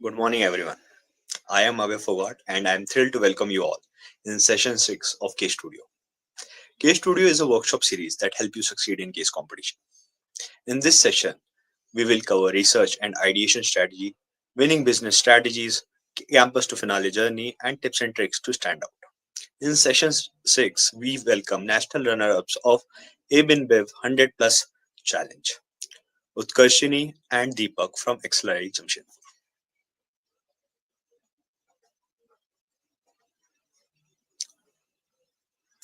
Good morning, everyone. I am Abhay Fogart and I am thrilled to welcome you all in session 6 of Case Studio. Case Studio is a workshop series that helps you succeed in case competition. In this session, we will cover research and ideation strategy, winning business strategies, campus to finale journey, and tips and tricks to stand out. In session 6, we welcome national runner-ups of ABInBev 100 Plus Challenge, Utkarshinee and Deepak from Accelerate Jamshedpur.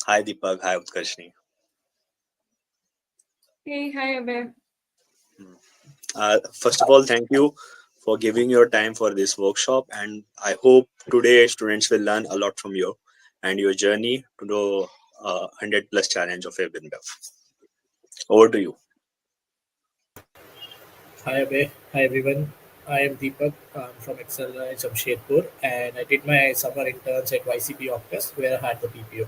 Hi Deepak, hi Utkarshinee. Hey, hi, Abhay. First of all, thank you for giving your time for this workshop, and I hope today students will learn a lot from you and your journey to the 100 plus challenge of ABInBev. Over to you. Hi Abhay, hi everyone. I am Deepak. I'm from Jamshedpur, and I did my summer interns at YCP Optus where I had the PPO.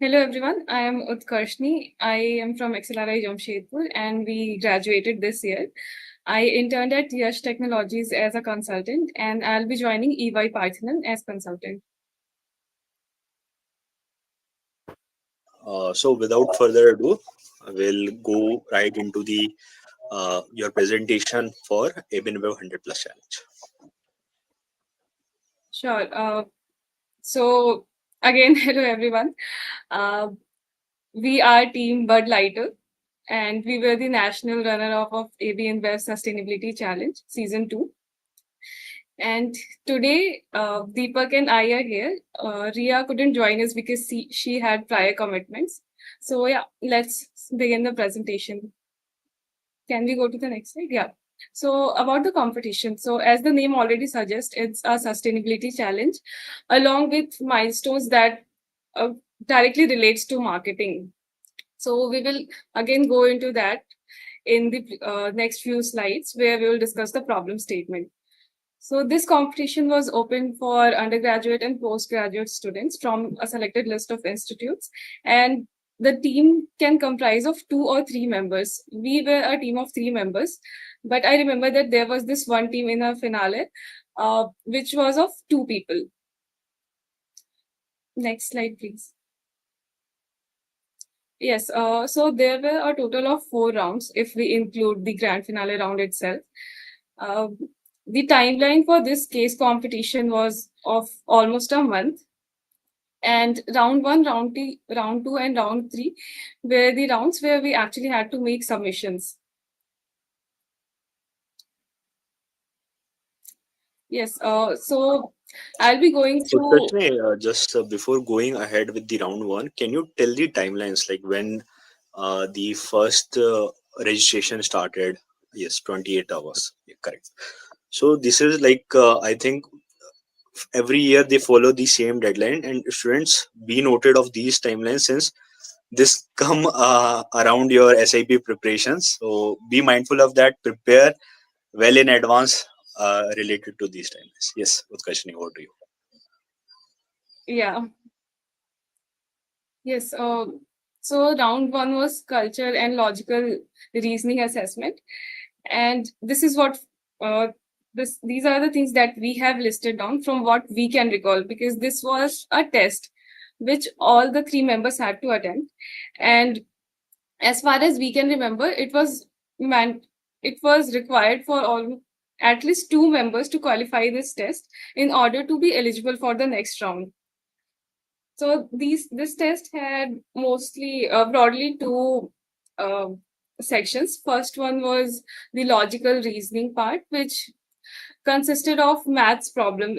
Hello, everyone. I am Utkarshinee. I am from XLRI Jamshedpur and we graduated this year. I interned at Yash Technologies as a consultant and I'll be joining EY Partners as consultant. So, without further ado, we'll go right into the your presentation for ABInBev 100 plus challenge. Sure. So, again, hello, everyone. We are Team Bud Lighter and we were the national runner-up of ABInBev Sustainability Challenge Season 2. And today, Deepak and I are here. Ria couldn't join us because she had prior commitments. So yeah, let's begin the presentation. Can we go to the next slide? Yeah. So about the competition. So as the name already suggests, it's a sustainability challenge along with milestones that directly relates to marketing. So we will again go into that in the next few slides where we will discuss the problem statement. So this competition was open for undergraduate and postgraduate students from a selected list of institutes, and the team can comprise of 2 or 3 members. We were a team of 3 members, but I remember that there was this one team in a finale, which was of 2 people. Next slide, please. Yes, so there were a total of 4 rounds if we include the grand finale round itself. The timeline for this case competition was of almost a month. And round 1, round 2, and round 3 were the rounds where we actually had to make submissions. Yes, so I'll be going So, through. just before going ahead with the round one, can you tell the timelines like when the first registration started? Yes, 28 hours. Yeah, correct. So this is like I think every year they follow the same deadline, and students be noted of these timelines since this come around your SIP preparations. So be mindful of that. Prepare well in advance related to these timelines. Yes, Utkarshini, over to you. Yeah. Yes. So round 1 was culture and logical reasoning assessment, and this is what these are the things that we have listed down from what we can recall, because this was a test which all the 3 members had to attend, and as far as we can remember, it was required for all at least 2 members to qualify this test in order to be eligible for the next round. So this test had mostly broadly 2 sections. First one was the logical reasoning part, which consisted of maths problem,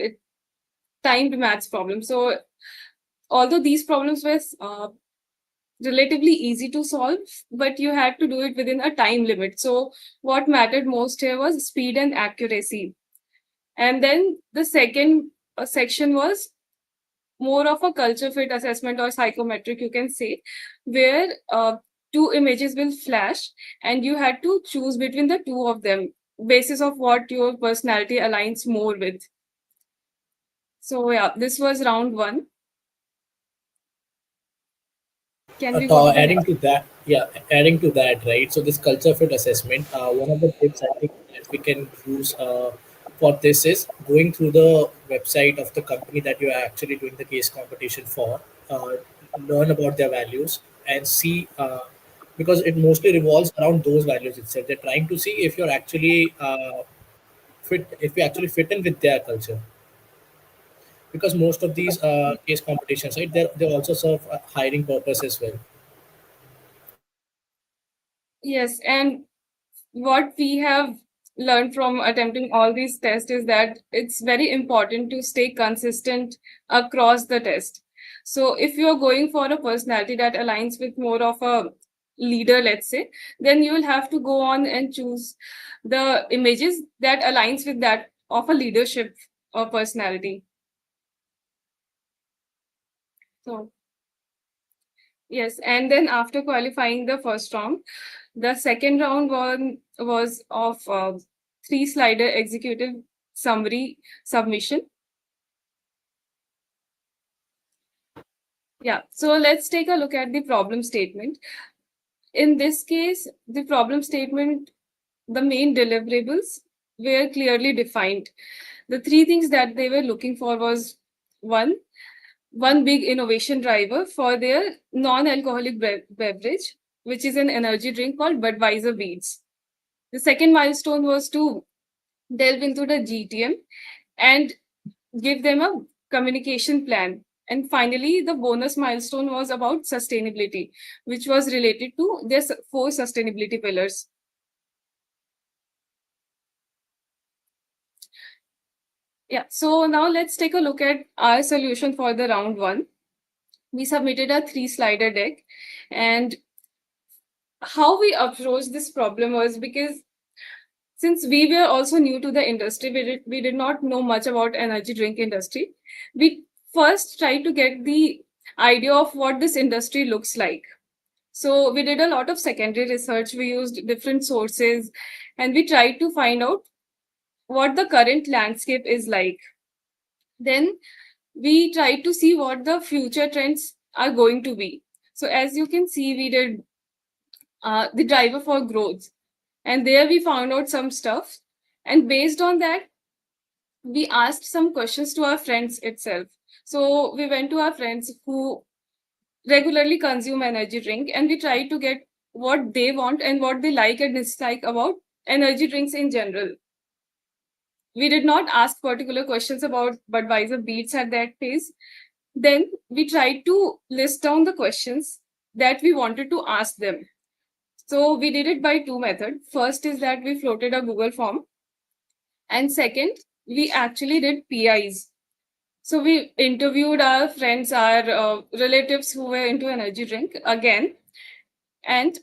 timed maths problem. So although these problems were relatively easy to solve, but you had to do it within a time limit. So what mattered most here was speed and accuracy. And then the second section was more of a culture fit assessment or psychometric, you can say, where 2 images will flash and you had to choose between the 2 of them basis of what your personality aligns more with. So yeah, this was round 1. Can we go to the Adding to that, Yeah, adding to that, right? So this culture fit assessment, one of the tips I think that we can use for this is going through the website of the company that you are actually doing the case competition for, uh, learn about their values and see, because it mostly revolves around those values itself. They're trying to see if you're actually fit, if you actually fit in with their culture. Because most of these case competitions, right, they also serve a hiring purpose as well. Yes, and what we have learned from attempting all these tests is that it's very important to stay consistent across the test. So if you're going for a personality that aligns with more of a leader, let's say, then you will have to go on and choose the images that aligns with that of a leadership or personality. So yes, and then after qualifying the first round, the second round was of three-slider executive summary submission. Yeah, so let's take a look at the problem statement. In this case, the problem statement, the main deliverables were clearly defined. The three things that they were looking for was one, one big innovation driver for their non-alcoholic beverage, which is an energy drink called Budweiser Beats. The second milestone was to delve into the GTM and give them a communication plan. And finally, the bonus milestone was about sustainability, which was related to their four sustainability pillars. Yeah, so now let's take a look at our solution for the round one. We submitted a three-slider deck, and how we approached this problem was because since we were also new to the industry, we did not know much about energy drink industry. We first tried to get the idea of what this industry looks like. So we did a lot of secondary research. We used different sources and we tried to find out what the current landscape is like. Then we tried to see what the future trends are going to be. So as you can see, we did the driver for growth. And there we found out some stuff. And based on that, we asked some questions to our friends itself. So we went to our friends who regularly consume energy drink and we tried to get what they want and what they like and dislike about energy drinks in general. We did not ask particular questions about Budweiser Beats at that phase. Then we tried to list down the questions that we wanted to ask them. So we did it by two methods. First is that we floated a Google form, and second, we actually did PIs. So we interviewed our friends, our relatives who were into energy drink again. And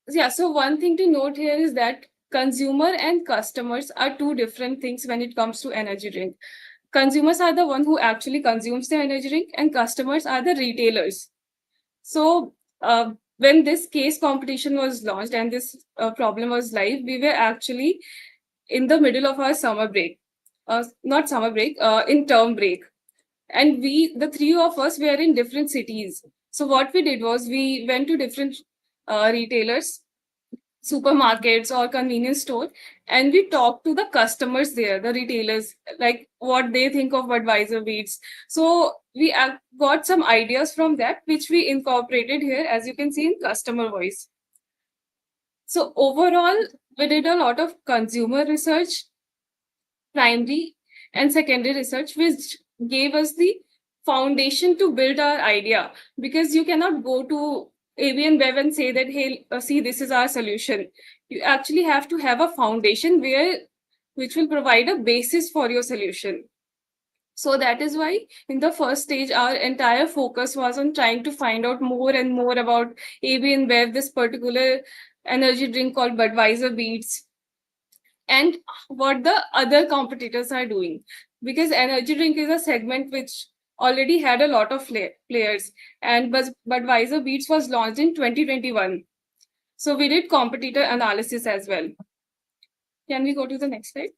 yeah, so one thing to note here is that consumer and customers are two different things when it comes to energy drink. Consumers are the one who actually consumes the energy drink and customers are the retailers. So when this case competition was launched and this problem was live, we were actually in the middle of our summer break, not summer break, in term break. And we, the three of us, were in different cities. So what we did was we went to different retailers, supermarkets or convenience store, and we talked to the customers there, the retailers, like what they think of Budweiser Beats. So we got some ideas from that, which we incorporated here, as you can see in customer voice. So overall, we did a lot of consumer research, primary and secondary research, which gave us the foundation to build our idea. Because you cannot go to ABInBev and say that, hey, see, this is our solution. You actually have to have a foundation which will provide a basis for your solution. So that is why in the first stage, our entire focus was on trying to find out more and more about ABInBev, this particular energy drink called Budweiser Beats, and what the other competitors are doing, because energy drink is a segment which already had a lot of players, and Budweiser Beats was launched in 2021. So we did competitor analysis as well. Can we go to the next slide?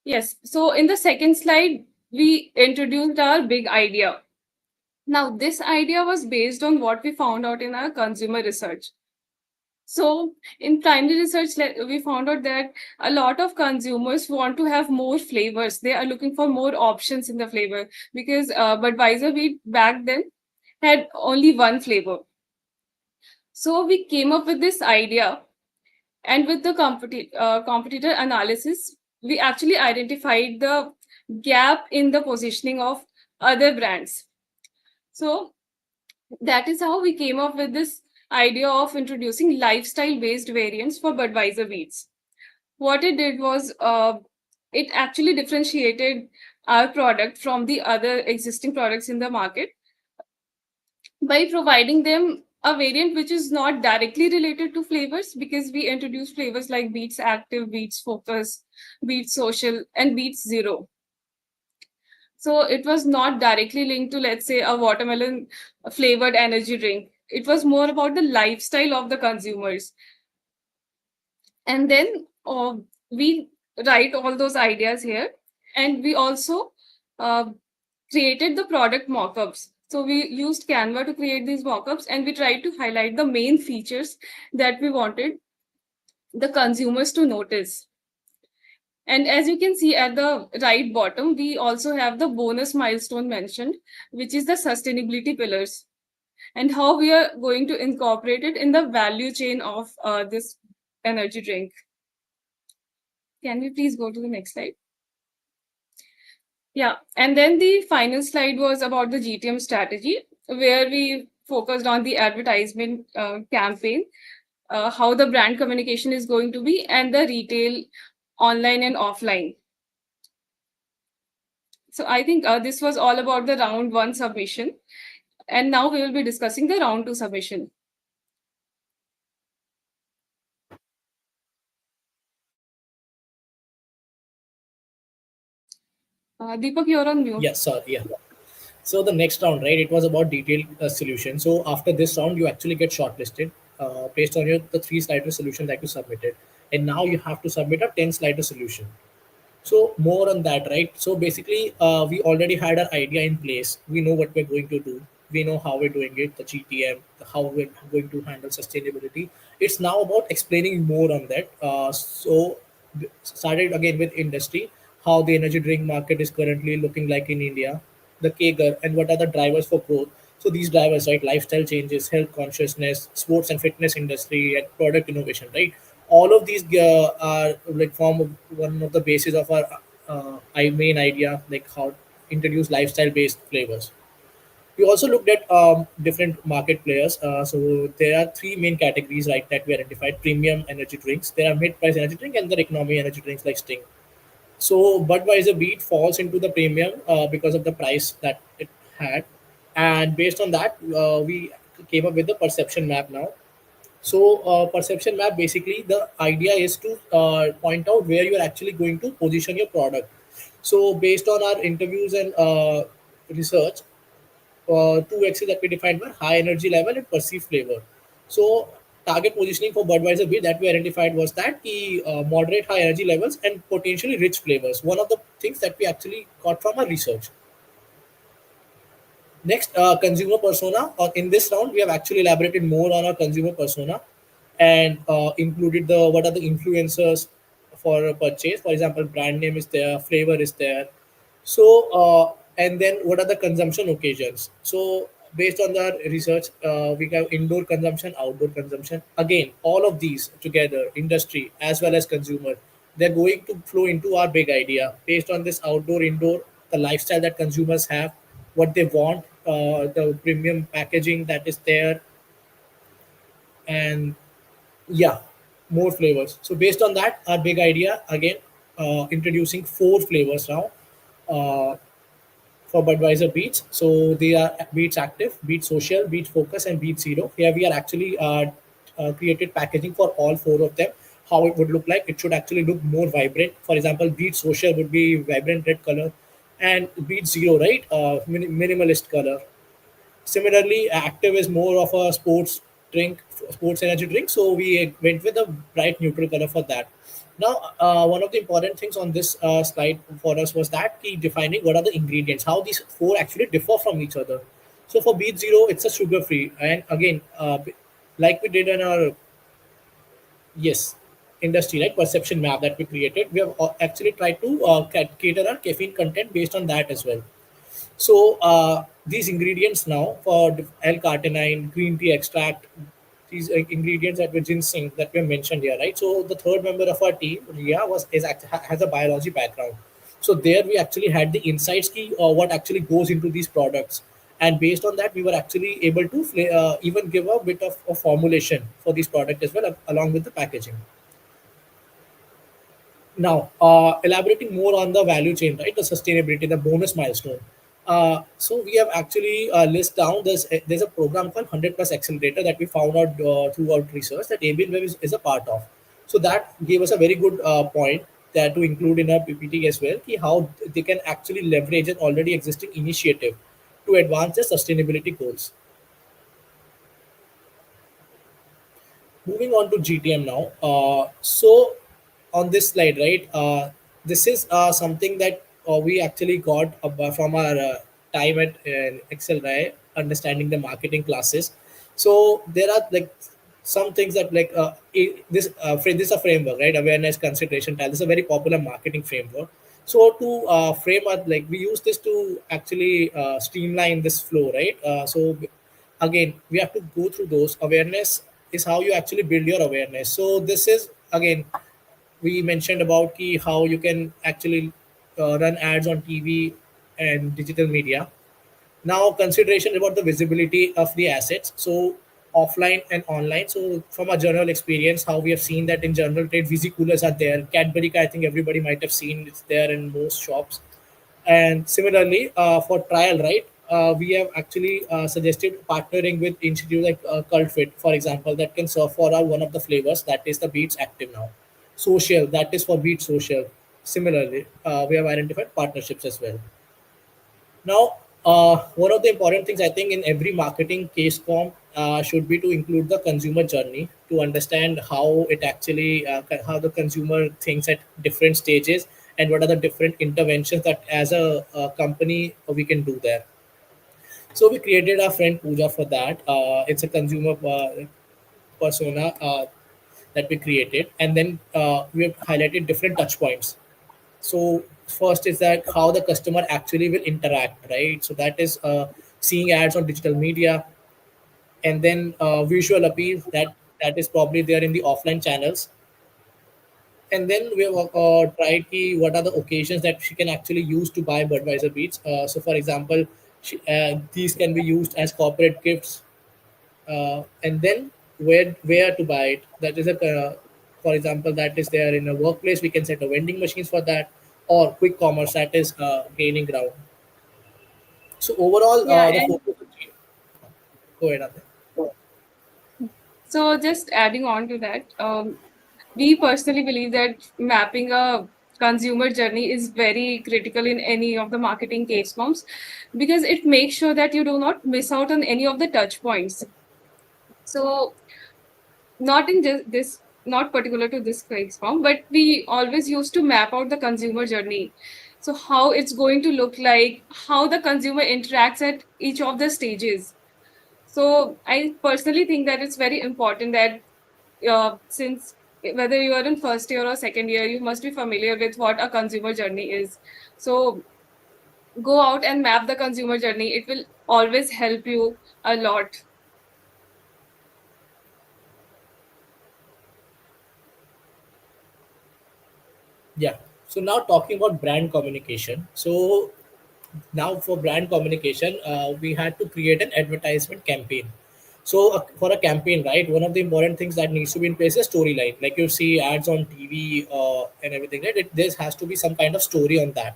Yes, so in the second slide we introduced our big idea. Now, this idea was based on what we found out in our consumer research. So, in primary research, we found out that a lot of consumers want to have more flavors. They are looking for more options in the flavor because Budweiser wheat back then had only one flavor. So, we came up with this idea, and with the competitor analysis, we actually identified the gap in the positioning of other brands. So, that is how we came up with this idea of introducing lifestyle based variants for Budweiser wheats. What it did was it actually differentiated our product from the other existing products in the market by providing them a variant which is not directly related to flavors, because we introduced flavors like Beats Active, Beats Focus, Beats Social, and Beats Zero. So it was not directly linked to, let's say, a watermelon flavored energy drink. It was more about the lifestyle of the consumers. And then we write all those ideas here. And we also uh, created the product mockups. So we used Canva to create these mockups, and we tried to highlight the main features that we wanted the consumers to notice. And as you can see at the right bottom, we also have the bonus milestone mentioned, which is the sustainability pillars, and how we are going to incorporate it in the value chain of this energy drink. Can we please go to the next slide? Yeah, and then the final slide was about the GTM strategy, where we focused on the advertisement campaign, how the brand communication is going to be, and the retail, online and offline. So I think this was all about the round one submission. And now we will be discussing the round two submission. Deepak, you're on mute. Yes, sir. Yeah. So the next round, right? It was about detailed solution. So after this round, you actually get shortlisted based on the 3 slider solution that you submitted, and now you have to submit a 10 slider solution. So more on that, right? So basically, we already had our idea in place. We know what we're going to do. We know how we're doing it, the GTM, how we're going to handle sustainability. It's now about explaining more on that. Started again with industry, how the energy drink market is currently looking like in India, the CAGR, and what are the drivers for growth. So these drivers, right, lifestyle changes, health consciousness, sports and fitness industry, and product innovation, right? All of these are like form of one of the basis of our main idea, like how introduce lifestyle based flavors. We also looked at different market players. So there are 3 main categories, right, that we identified: premium energy drinks, there are mid price energy drink, and the economy energy drinks like Sting. So Budweiser Beat falls into the premium because of the price that it had, and based on that, we came up with the perception map now. So perception map, basically the idea is to point out where you are actually going to position your product. So based on our interviews and research, 2 axes that we defined were high energy level and perceived flavor. So target positioning for Budweiser beer that we identified was that the moderate high energy levels and potentially rich flavors. One of the things that we actually got from our research. Next, consumer persona. In this round, we have actually elaborated more on our consumer persona and included the what are the influencers for a purchase. For example, brand name is there, flavor is there. So, and then what are the consumption occasions? So, based on the research, we have indoor consumption, outdoor consumption. Again, all of these together, industry as well as consumer, they're going to flow into our big idea based on this outdoor, indoor, the lifestyle that consumers have, what they want, the premium packaging that is there, and yeah, more flavors. So based on that, our big idea again, introducing 4 flavors now for Budweiser Beats. So they are Beats Active, Beats Social, Beats Focus, and Beats Zero. Here we are actually created packaging for all 4 of them. How it would look like? It should actually look more vibrant. For example, Beats Social would be vibrant red color, and Beats Zero, right, minimalist color. Similarly, Active is more of a drink, sports energy drink. So we went with a bright neutral color for that. Now, one of the important things on this slide for us was that defining what are the ingredients, how these 4 actually differ from each other. So for beet zero, it's a sugar free, and again, like we did in our yes industry right perception map that we created, we have actually tried to cater our caffeine content based on that as well. So these ingredients now for L-carnitine, green tea extract, these ingredients that were ginseng that we mentioned here, right? So the third member of our team, Ria, has a biology background. So there we actually had the insights key or what actually goes into these products, and based on that we were actually able to even give a bit of a formulation for these product as well along with the packaging. Now, elaborating more on the value chain, right? The sustainability, the bonus milestone. So we have actually list down. There's a program called 100 Plus Accelerator that we found out throughout research that ABInBev is a part of. So that gave us a very good point that to include in our PPT as well. Ki how they can actually leverage an already existing initiative to advance their sustainability goals. Moving on to GTM now. So on this slide, right, this is something that we actually got from our time at Excel, right? Understanding the marketing classes. So there are like some things that like this is a framework, right? Awareness, consideration, tile. This is a very popular marketing framework. So to frame up, like we use this to actually streamline this flow, right? So again we have to go through those. Awareness is how you actually build your awareness. So this is again we mentioned about how you can actually run ads on TV and digital media. Now consideration about the visibility of the assets, so offline and online. So from a general experience, how we have seen that in general trade visi coolers are there. Cadbury, I think everybody might have seen, it's there in most shops. And similarly, for trial, right, we have actually suggested partnering with institutes like Cult Fit, for example, that can serve for our one of the flavors that is the Beats Active now. Social, that is for Beats Social. Similarly, we have identified partnerships as well. Now, one of the important things I think in every marketing case form should be to include the consumer journey to understand how it actually how the consumer thinks at different stages and what are the different interventions that as a company we can do there. So we created our friend Pooja for that. It's a consumer persona that we created, and then we have highlighted different touch points. So first is that how the customer actually will interact, right? So that is seeing ads on digital media, and then visual appeal that is probably there in the offline channels. And then we have tried what are the occasions that she can actually use to buy Budweiser beats. So for example, these can be used as corporate gifts, and then where to buy it. That is a for example that is there in a workplace. We can set a vending machines for that, or quick commerce that is gaining ground. So overall, Yeah, the and focus. Go ahead, Aadya. so just adding on to that, we personally believe that mapping a consumer journey is very critical in any of the marketing case forms, because it makes sure that you do not miss out on any of the touch points. So not in just this, not particular to this case form, but we always used to map out the consumer journey. So how it's going to look like, how the consumer interacts at each of the stages. So I personally think that it's very important that since whether you are in first year or second year, you must be familiar with what a consumer journey is. So go out and map the consumer journey. It will always help you a lot. Yeah. So now talking about brand communication. So now for brand communication, we had to create an advertisement campaign. So for a campaign, right, one of the important things that needs to be in place is storyline. Like you see ads on TV and everything, right? There has to be some kind of story on that.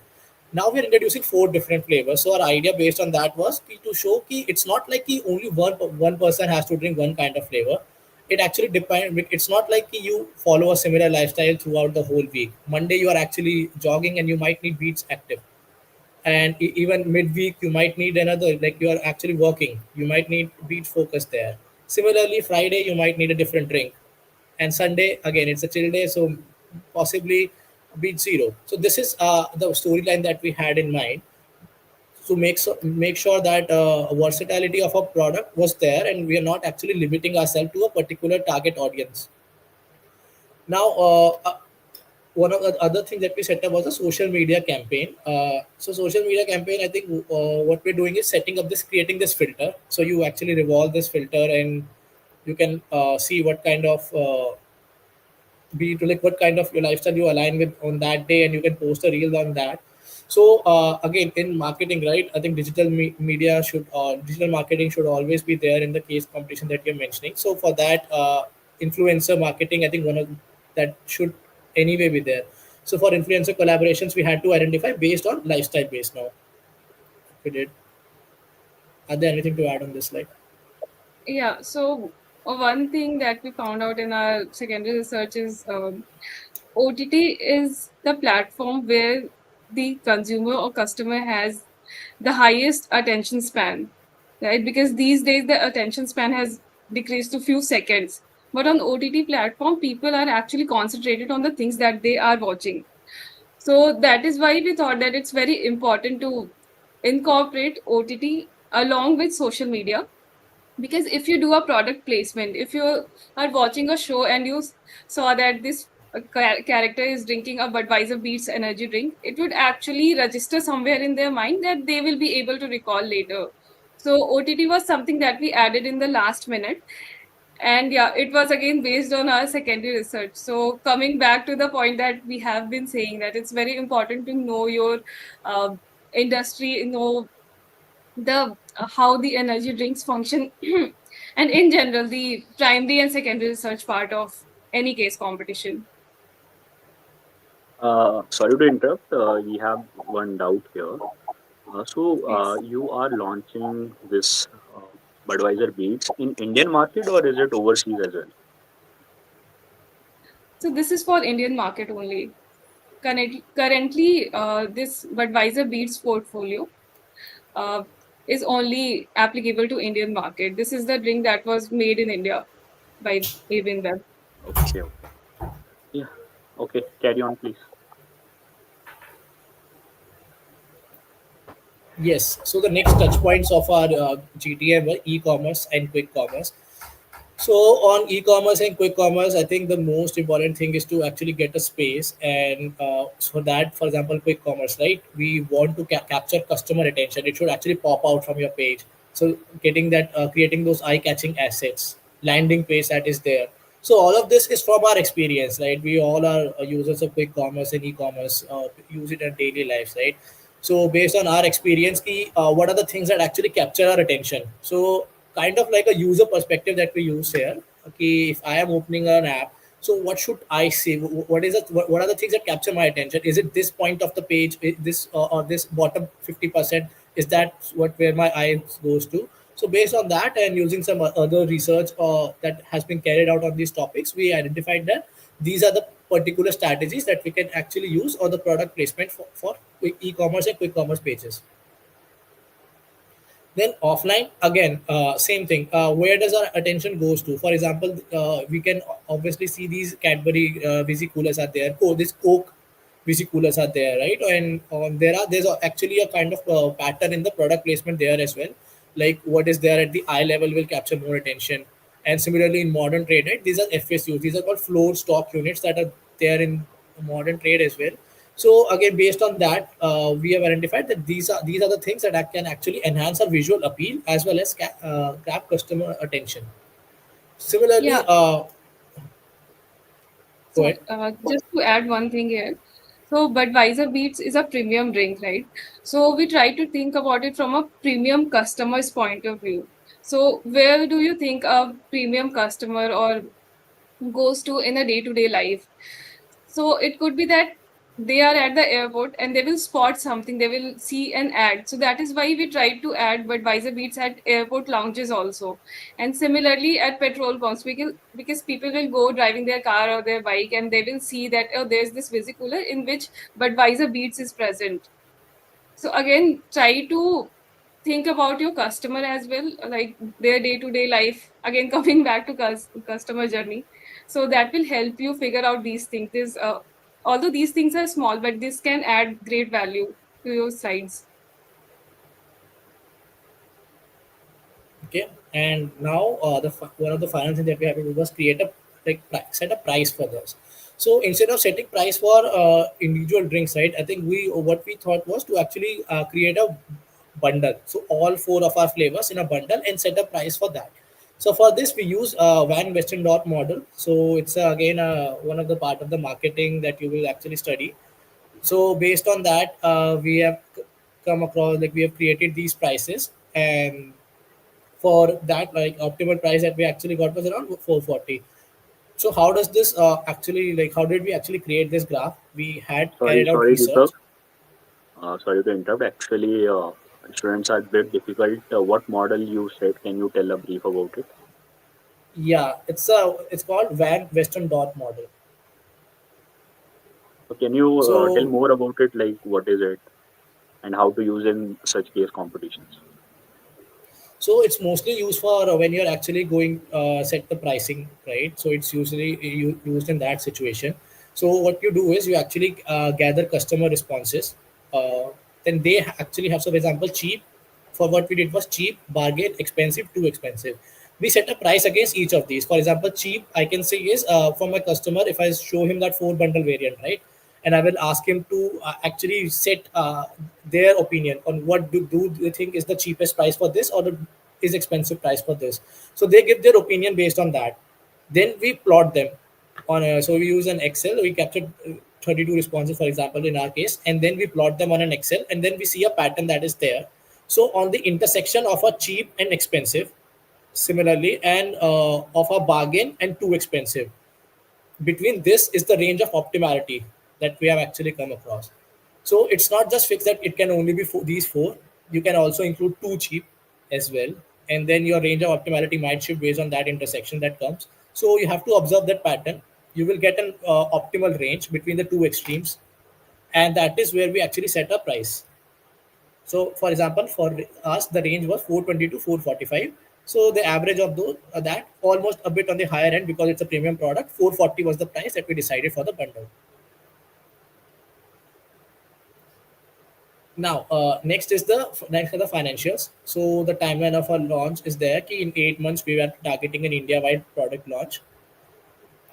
Now we're introducing four different flavors. So our idea based on that was to show कि it's not like कि only one person has to drink one kind of flavor. It actually depends. It's not like कि you follow a similar lifestyle throughout the whole week. Monday you are actually jogging and you might need Beats Active, and even midweek you might need another, like you are actually working, you might need beat focus there. Similarly Friday you might need a different drink, and Sunday again it's a chill day, so possibly beat zero. So this is the storyline that we had in mind. So make sure that versatility of a product was there, and we are not actually limiting ourselves to a particular target audience. Now, one of the other things that we set up was a social media campaign. So social media campaign, I think what we're doing is setting up this, creating this filter. So you actually revolve this filter, and you can see what kind of be to like what kind of your lifestyle you align with on that day, and you can post a reel on that. So again, in marketing, right, I think media should digital marketing should always be there in the case competition that you're mentioning. So for that, influencer marketing, I think one of that should anyway be there. So for influencer collaborations, we had to identify based on lifestyle based. Now we did. Are there anything to add on this slide? Yeah, so one thing that we found out in our secondary research is OTT is the platform where the consumer or customer has the highest attention span, right? Because these days the attention span has decreased to few seconds. But on OTT platform, people are actually concentrated on the things that they are watching. So that is why we thought that it's very important to incorporate OTT along with social media, because if you do a product placement, if you are watching a show and you saw that this character is drinking a Budweiser Beats energy drink, it would actually register somewhere in their mind that they will be able to recall later. So OTT was something that we added in the last minute, and yeah, it was again based on our secondary research. So coming back to the point that we have been saying, that it's very important to know your uh, industry, know the how the energy drinks function, and in general the primary and secondary research part of any case competition. Sorry to interrupt. We have one doubt here. Yes. You are launching this Budweiser Beats in Indian market, or is it overseas as well? So this is for Indian market only. Currently, this Budweiser Beats portfolio uh, is only applicable to Indian market. This is the drink that was made in India by ABInBev. Okay, okay. Yeah. Okay, carry on, please. Yes. So the next touch points of our GTM were e-commerce and quick commerce. So on e-commerce and quick commerce, I think the most important thing is to actually get a space, and so that, for example, quick commerce, right? We want to capture customer attention. It should actually pop out from your page. So getting that, creating those eye-catching assets, landing page that is there. So all of this is from our experience, right? We all are users of quick commerce and e-commerce, use it in daily lives, right? So based on our experience, what are the things that actually capture our attention? So kind of like a user perspective that we use here. Okay, if I am opening an app, so what should I see? What is it? What are the things that capture my attention? Is it this point of the page? This or this bottom 50%? Is that what where my eyes goes to? So based on that and using some other research that has been carried out on these topics, we identified that these are the particular strategies that we can actually use, or the product placement for quick e-commerce and quick commerce pages. Then offline, again, same thing. Where does our attention goes to? For example, we can obviously see these Cadbury Visi coolers are there. This Coke Visi coolers are there, right? And there's actually a kind of pattern in the product placement there as well. Like what is there at the eye level will capture more attention. And similarly in modern trade, right? These are FSUs. These are called floor stock units that are there in modern trade as well. So again, based on that, we have identified that these are the things that can actually enhance our visual appeal as well as grab customer attention. Similarly, Yeah, go so ahead. just to add one thing here. So Budweiser Beats is a premium drink, right? So we try to think about it from a premium customer's point of view. So where do you think a premium customer or goes to in a day-to-day life? So it could be that they are at the airport and they will spot something, they will see an ad. So that is why we tried to add Budweiser Beats at airport lounges also. And similarly at petrol pumps, because people will go driving their car or their bike and they will see that, oh, there's this vesicular in which Budweiser Beats is present. So again, try to think about your customer as well, like their day-to-day life. Again, coming back to customer journey, so that will help you figure out these things. Although these things are small, but this can add great value to your sites. Okay, and now one of the final things that we have to do was create a set a price for this. So instead of setting price for individual drinks, right, I think we what we thought was to actually create a bundle, so all four of our flavors in a bundle, and set a price for that. So for this we use van western dot model. So it's again one of the part of the marketing that you will actually study. So based on that, we have come across, like, we have created these prices, and for that, like, optimal price that we actually got was around 440. So how does this actually, like, how did we actually create this graph? We had Sorry, carried out sorry, research. Deepak. Sorry to interrupt. Actually, students are a bit difficult. What model you said? Can you tell a brief about it? Yeah, it's called van western dot model. So can you tell So more about it? Like, what is it and how to use in such case competitions? So it's mostly used for when you're actually going set the pricing, right? So it's usually used in that situation. So what you do is you actually gather customer responses. Uh, then they actually have, so for example, cheap. For what we did was cheap, bargain, expensive, too expensive. We set a price against each of these. For example, cheap, I can say is for my customer, if I show him that four bundle variant, right? And I will ask him to actually set their opinion on what do they think is the cheapest price for this, or the is expensive price for this. So they give their opinion based on that. Then we plot them on so we use an Excel. We captured 32 responses, for example, in our case, and then we plot them on an Excel, and then we see a pattern that is there. So on the intersection of a cheap and expensive, similarly, and of a bargain and too expensive, between this is the range of optimality that we have actually come across. So it's not just fixed that it can only be these four. You can also include too cheap as well, and then your range of optimality might shift based on that intersection that comes. So you have to observe that pattern. You will get an optimal range between the two extremes, and that is where we actually set a price. So, for example, for us, the range was 420 to 445. So the average of those that almost a bit on the higher end because it's a premium product. 440 was the price that we decided for the bundle. Now, next are the financials. So the timeline of our launch is there. Ki in 8 months we were targeting an India-wide product launch.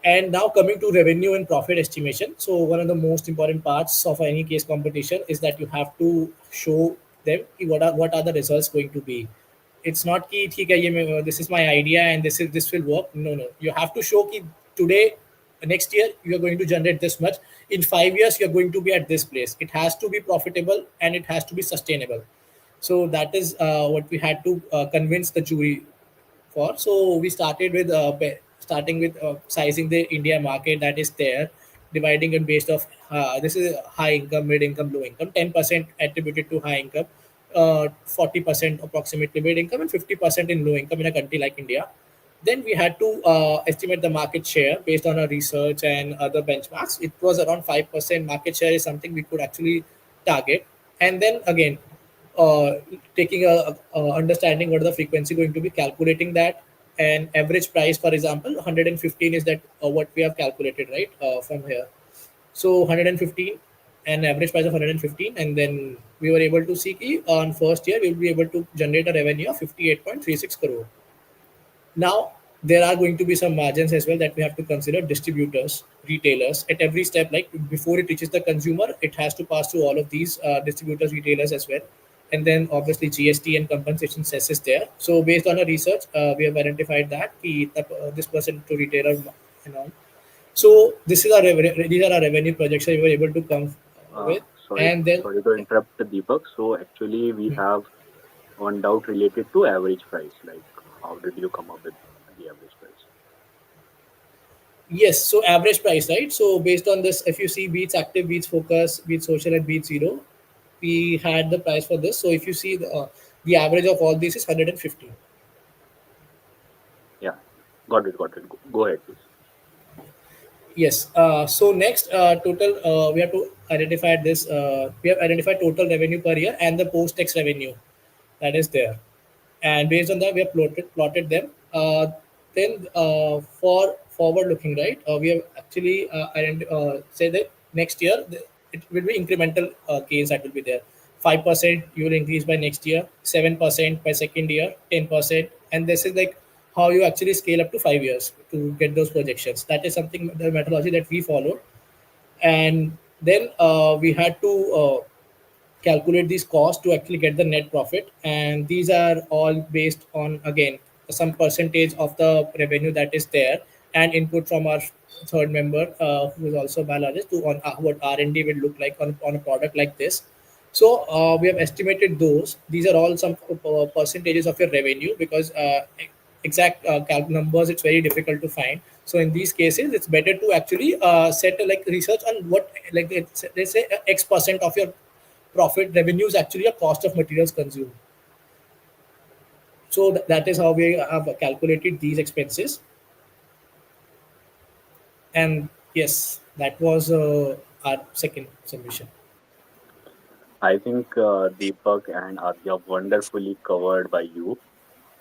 And now coming to revenue and profit estimation. So one of the most important parts of any case competition is that you have to show them कि what are the results going to be. It's not कि ठीक है this is my idea and this will work. No. You have to show कि today, next year you are going to generate this much. In 5 years you are going to be at this place. It has to be profitable and it has to be sustainable. So that is what we had to convince the jury for. So we started with starting with sizing the India market that is there, dividing it based of this is high income, mid income, low income. 10% attributed to high income, 40% approximately mid income, and 50% in low income in a country like India. Then we had to estimate the market share based on our research and other benchmarks. It was around 5% market share is something we could actually target. And then again, uh, taking a understanding what is the frequency going to be, calculating that, and average price, for example, 115 is that what we have calculated, right, from here. So 115 and average price of 115, and then we were able to see on first year we will be able to generate a revenue of 58.36 crore. Now, there are going to be some margins as well that we have to consider. Distributors, retailers, at every step, like before it reaches the consumer, it has to pass through all of these distributors, retailers as well. And then obviously GST and compensation cess is there. So based on our research, we have identified that this person to retailer and all. So this is these are our revenue projections we were able to come Uh, with. sorry, And then sorry to interrupt, Deepak. So actually, we have one doubt related to average price. Like, how did you come up with the average price? yes, so average price, right? So based on this, if you see Beats Active, Beats Focus, Beats Social, and Beats Zero, we had the price for this. So if you see the average of all these is 115. Yeah, got it. Go ahead, please. Yes. So next, total we have to identify this. We have identified total revenue per year and the post-tax revenue that is there, and based on that, we have plotted them. Then for forward looking, right, we have actually say that next year it will be incremental gains that will be there. 5% you will increase by next year, 7% by second year, 10%, and this is like how you actually scale up to 5 years to get those projections. That is something, the methodology that we follow. And then we had to calculate these costs to actually get the net profit, and these are all based on, again, some percentage of the revenue that is there, and input from our third member, who is also a biologist, to on what R&D will look like on a product like this. So we have estimated those. These are all some percentages of your revenue, because exact numbers, it's very difficult to find. So in these cases, it's better to actually set like research on what, like let's say X% of your profit revenue is actually a cost of materials consumed. So that is how we have calculated these expenses. And yes, that was our second submission. I think Deepak and Adya wonderfully covered by you,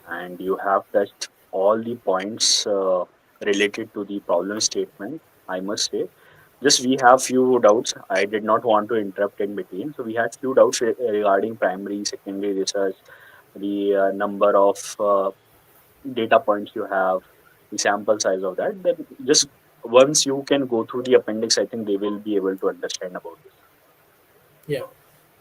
and you have touched all the points related to the problem statement. I must say, just we have few doubts. I did not want to interrupt in between, so we had few doubts regarding primary, secondary research, the number of data points you have, the sample size of that. Then just once you can go through the appendix, I think they will be able to understand about this. Yeah.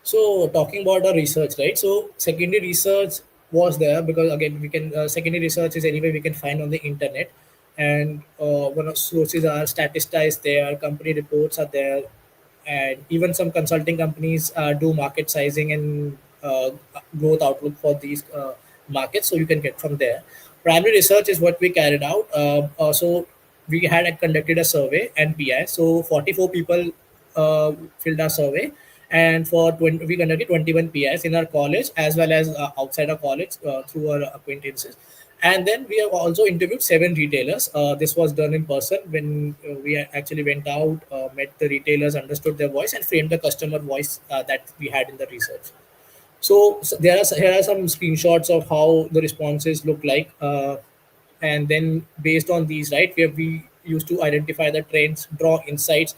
So talking about our research, right? So secondary research was there, because again, we can secondary research is anyway we can find on the internet, and one of sources are Statista is there, company reports are there, and even some consulting companies do market sizing and growth outlook for these markets. So you can get from there. Primary research is what we carried out. So we had conducted a survey and PI. So 44 people filled our survey, and for 20, we conducted 21 PIs in our college as well as outside our college through our acquaintances. And then we have also interviewed 7 retailers. This was done in person when we actually went out, met the retailers, understood their voice, and framed the customer voice that we had in the research. So here are some screenshots of how the responses look like, and then based on these, right, we used to identify the trends, draw insights.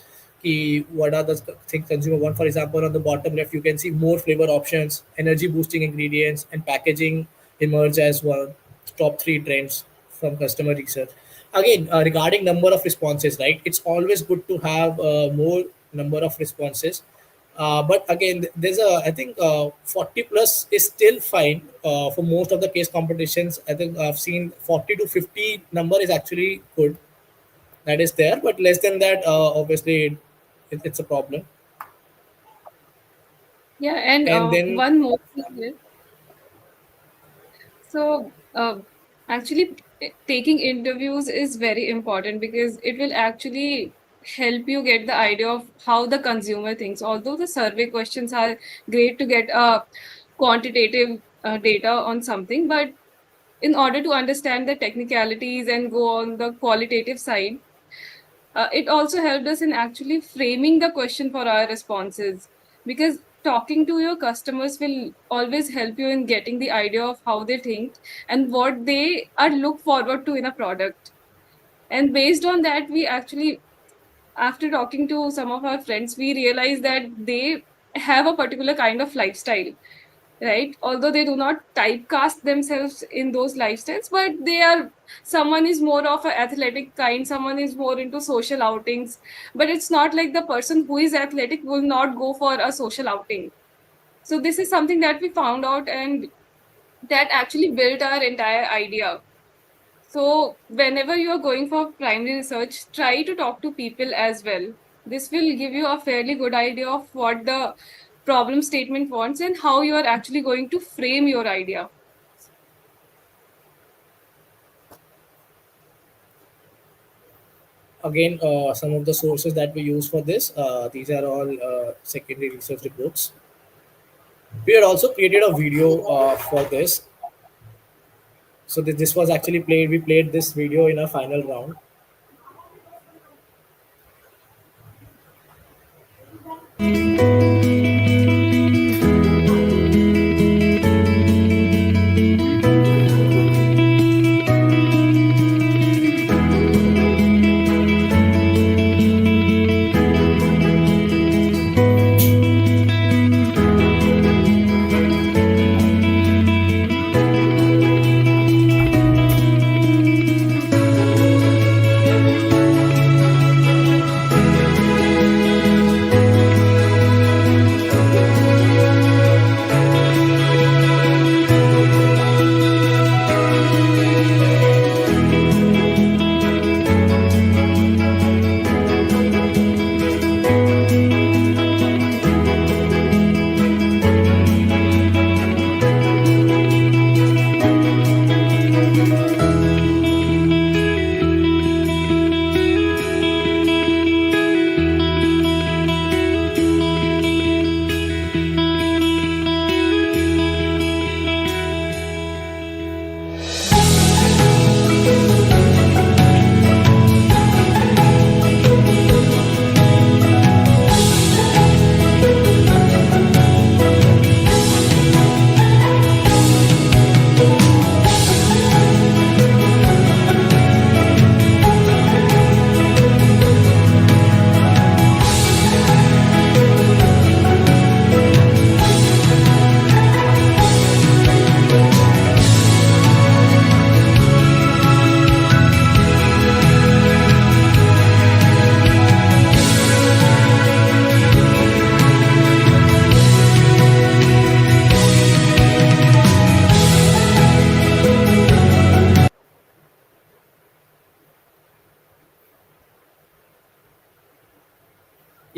What are the things consumer want? For example, on the bottom left, you can see more flavor options, energy boosting ingredients, and packaging emerge as one top 3 trends from customer research. Again, regarding number of responses, right? It's always good to have more number of responses, but again, there's I think 40 plus is still fine for most of the case competitions. I think I've seen 40 to 50 number is actually good. That is there, but less than that, obviously, it's a problem. Yeah, and And then, one more thing here. So, actually, taking interviews is very important because it will actually help you get the idea of how the consumer thinks. Although the survey questions are great to get quantitative data on something, but in order to understand the technicalities and go on the qualitative side, it also helped us in actually framing the question for our responses, because talking to your customers will always help you in getting the idea of how they think and what they are look forward to in a product. And based on that, we actually, after talking to some of our friends, we realized that they have a particular kind of lifestyle, right? Although they do not typecast themselves in those lifestyles, but they are, someone is more of an athletic kind, someone is more into social outings, but it's not like the person who is athletic will not go for a social outing. So this is something that we found out, and that actually built our entire idea. So whenever you are going for primary research, try to talk to people as well. This will give you a fairly good idea of what the problem statement wants and how you are actually going to frame your idea. again, some of the sources that we use for this, these are all secondary research reports. We had also created a video for this. So this was actually played. We played this video in our final round.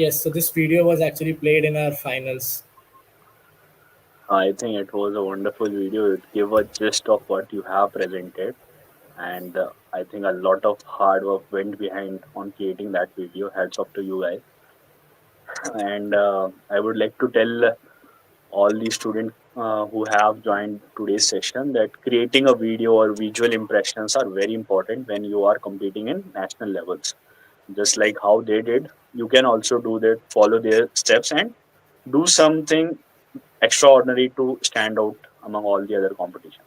Yes, so this video was actually played in our finals. I think it was a wonderful video. It gave a gist of what you have presented, and I think a lot of hard work went behind on creating that video. Hats off to you guys. And I would like to tell all the students who have joined today's session that creating a video or visual impressions are very important when you are competing in national levels. Just like how they did, you can also do that, follow their steps, and do something extraordinary to stand out among all the other competition.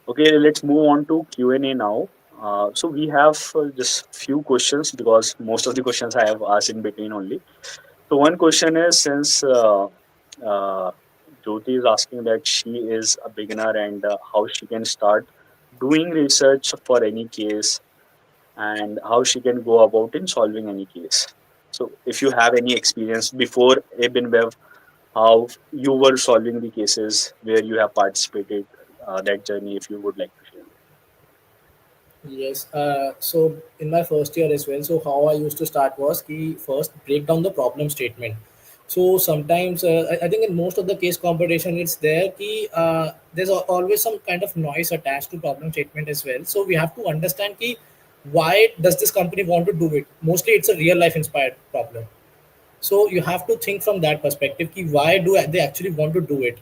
Okay, let's move on to Q&A now. So we have just few questions because most of the questions I have asked in between only. So one question is, since uh, Jyoti is asking that she is a beginner and how she can start doing research for any case and how she can go about in solving any case. So if you have any experience before ABInBev, how you were solving the cases where you have participated, that journey, if you would like to share. Yes. So in my first year as well, so how I used to start was key first break down the problem statement. So sometimes I think in most of the case competition it's there key there's always some kind of noise attached to problem statement as well. So we have to understand key why does this company want to do it? Mostly it's a real life inspired problem. So you have to think from that perspective ki why do they actually want to do it?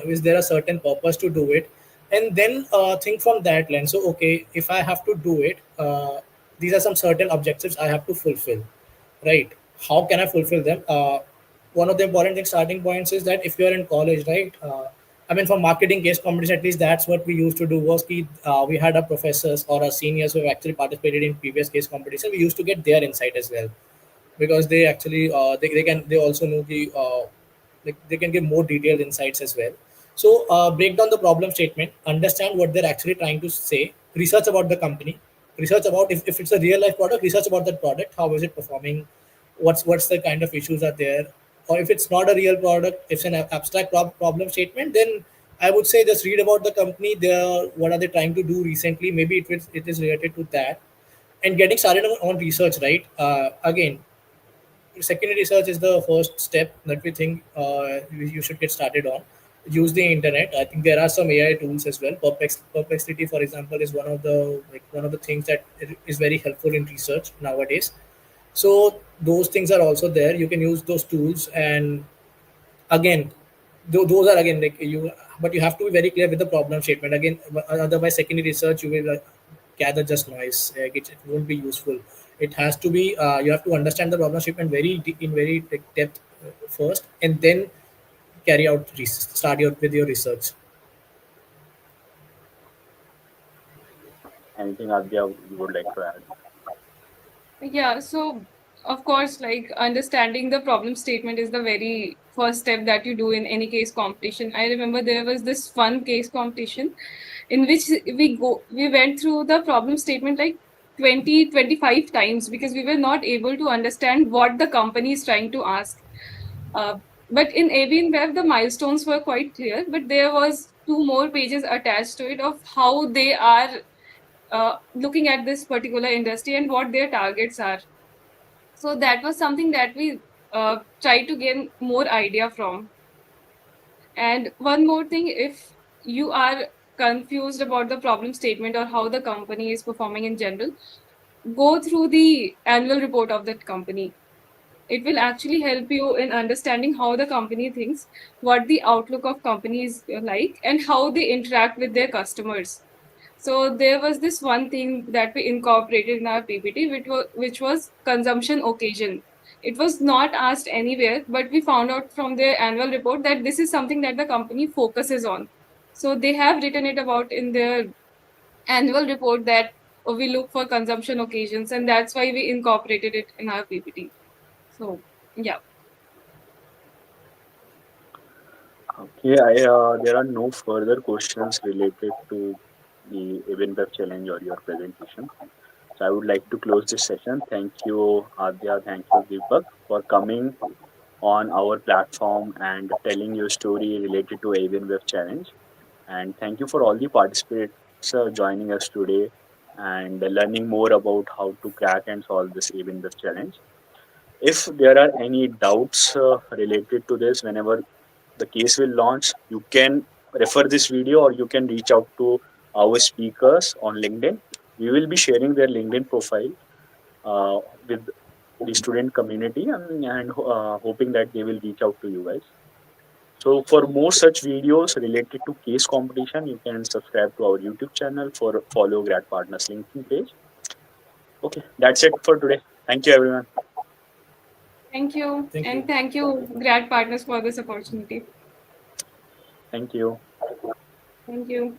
Is there a certain purpose to do it? And then think from that lens. So okay, if I have to do it, these are some certain objectives I have to fulfill, right? How can I fulfill them? One of the important thing starting points is that if you are in college, right? I mean, for marketing case competition, at least that's what we used to do. Was ki, we had our professors or our seniors who have actually participated in previous case competition. We used to get their insight as well because they actually they also know they can give more detailed insights as well. So break down the problem statement, understand what they're actually trying to say, research about the company, research about if it's a real life product, research about that product, how is it performing, what's the kind of issues are there, or if it's not a real product, if it's an abstract problem statement, then I would say just read about the company. They're what are they trying to do recently? Maybe it is related to that, and getting started on research, right? Again, secondary research is the first step that we think you should get started on. Use the internet. I think there are some AI tools as well. Perplexity, for example, is one of the things that is very helpful in research nowadays. So those things are also there. You can use those tools, and again, those are again like you, but you have to be very clear with the problem statement. Again, otherwise, secondary research you will gather just noise. It won't be useful. It has to be you have to understand the problem statement in very like, depth first, and then carry out start your with your research. Anything, Adya, you would like to add? Yeah, so of course, like understanding the problem statement is the very first step that you do in any case competition. I remember there was this fun case competition in which we went through the problem statement like 20-25 times because we were not able to understand what the company is trying to ask. Uh, but in ABInBev, the milestones were quite clear, but there was two more pages attached to it of how they are looking at this particular industry and what their targets are. So that was something that we tried to gain more idea from. And one more thing, if you are confused about the problem statement or how the company is performing in general, go through the annual report of that company. It will actually help you in understanding how the company thinks, what the outlook of companies like, and how they interact with their customers. So there was this one thing that we incorporated in our PPT, which was consumption occasion. It was not asked anywhere, but we found out from their annual report that this is something that the company focuses on. So they have written it about in their annual report that we look for consumption occasions, and that's why we incorporated it in our PPT. So yeah. Okay, there are no further questions related to the ABInBev challenge or your presentation. So I would like to close this session. Thank you, Adya. Thank you, Deepak, for coming on our platform and telling your story related to ABInBev challenge. And thank you for all the participants joining us today. and learning more about how to crack and solve this ABInBev challenge. If there are any doubts related to this, whenever the case will launch, you can refer this video or you can reach out to our speakers on LinkedIn. We will be sharing their LinkedIn profile with the student community, and hoping that they will reach out to you guys. So for more such videos related to case competition, you can subscribe to our YouTube channel for follow Grad Partners LinkedIn page. Okay, that's it for today. Thank you, everyone. Thank you. Thank you. And thank you, Grad Partners, for this opportunity. Thank you. Thank you.